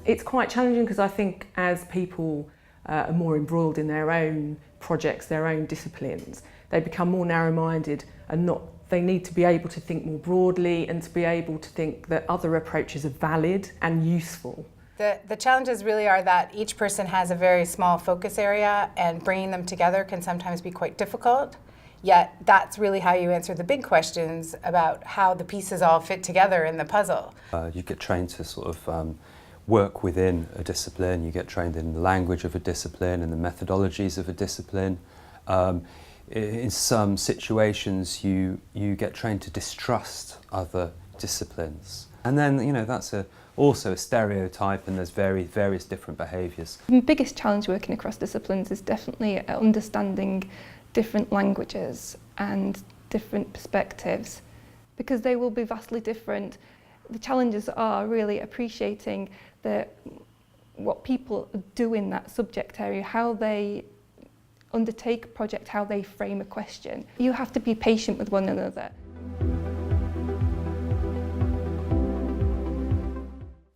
It's quite challenging because I think as people are more embroiled in their own projects, their own disciplines, they become more narrow-minded and they need to be able to think more broadly and to be able to think that other approaches are valid and useful. The challenges really are that each person has a very small focus area, and bringing them together can sometimes be quite difficult. Yet that's really how you answer the big questions about how the pieces all fit together in the puzzle. You get trained to sort of work within a discipline, you get trained in the language of a discipline and the methodologies of a discipline. In some situations you get trained to distrust other disciplines. And then, you know, that's also a stereotype, and there's various different behaviours. The biggest challenge working across disciplines is definitely understanding different languages and different perspectives, because they will be vastly different. The challenges are really appreciating what people do in that subject area, how they undertake a project, how they frame a question. You have to be patient with one another.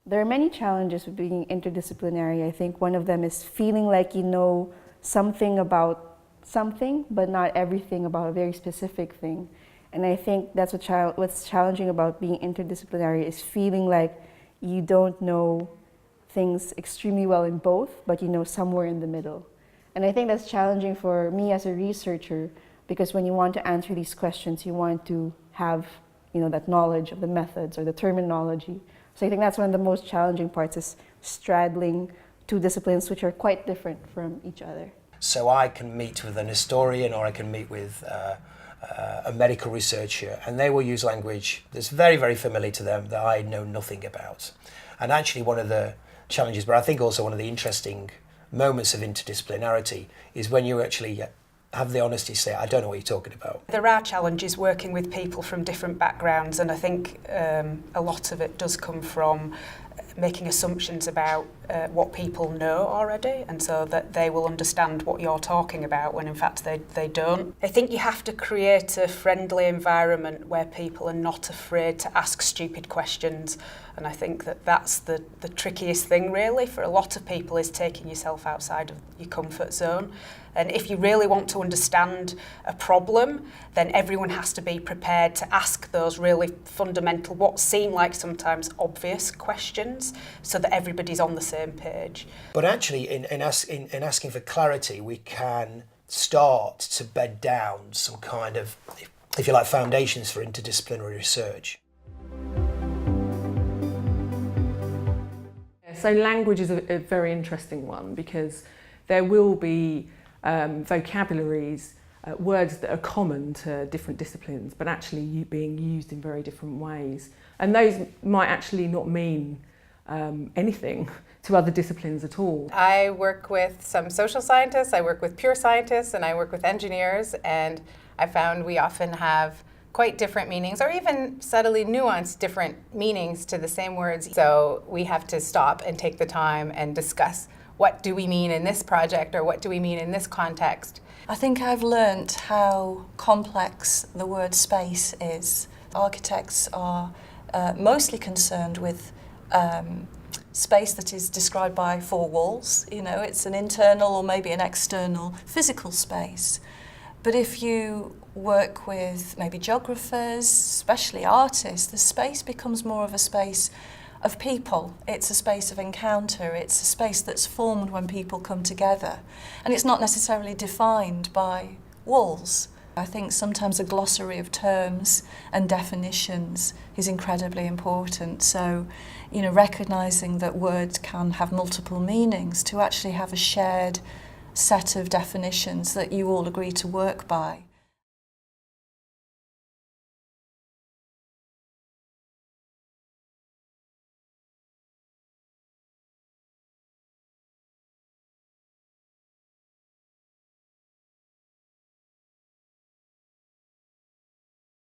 There are many challenges with being interdisciplinary. I think one of them is feeling like you know something about something, but not everything about a very specific thing. And I think that's what's challenging about being interdisciplinary, is feeling like you don't know things extremely well in both, but you know somewhere in the middle. And I think that's challenging for me as a researcher, because when you want to answer these questions, you want to have, you know, that knowledge of the methods or the terminology. So I think that's one of the most challenging parts, is straddling two disciplines which are quite different from each other. So I can meet with an historian, or I can meet with a medical researcher, and they will use language that's very, very familiar to them that I know nothing about. And actually one of the challenges, but I think also one of the interesting moments of interdisciplinarity, is when you actually have the honesty to say, I don't know what you're talking about. There are challenges working with people from different backgrounds, and I think a lot of it does come from making assumptions about what people know already, and so that they will understand what you're talking about when in fact they don't. I think you have to create a friendly environment where people are not afraid to ask stupid questions, and I think that that's the trickiest thing really for a lot of people, is taking yourself outside of your comfort zone. And if you really want to understand a problem, then everyone has to be prepared to ask those really fundamental, what seem like sometimes obvious questions, so that everybody's on the same page. But actually, in asking for clarity, we can start to bed down some kind of, if you like, foundations for interdisciplinary research. So language is a very interesting one, because there will be vocabularies, words that are common to different disciplines, but actually being used in very different ways. And those might actually not mean anything to other disciplines at all. I work with some social scientists, I work with pure scientists, and I work with engineers, and I found we often have quite different meanings, or even subtly nuanced different meanings to the same words. So we have to stop and take the time and discuss, what do we mean in this project, or what do we mean in this context? I think I've learnt how complex the word space is. Architects are mostly concerned with space that is described by four walls. You know, it's an internal or maybe an external physical space. But if you work with maybe geographers, especially artists, the space becomes more of a space of people. It's a space of encounter, it's a space that's formed when people come together. And it's not necessarily defined by walls. I think sometimes a glossary of terms and definitions is incredibly important. So, you know, recognising that words can have multiple meanings, to actually have a shared set of definitions that you all agree to work by.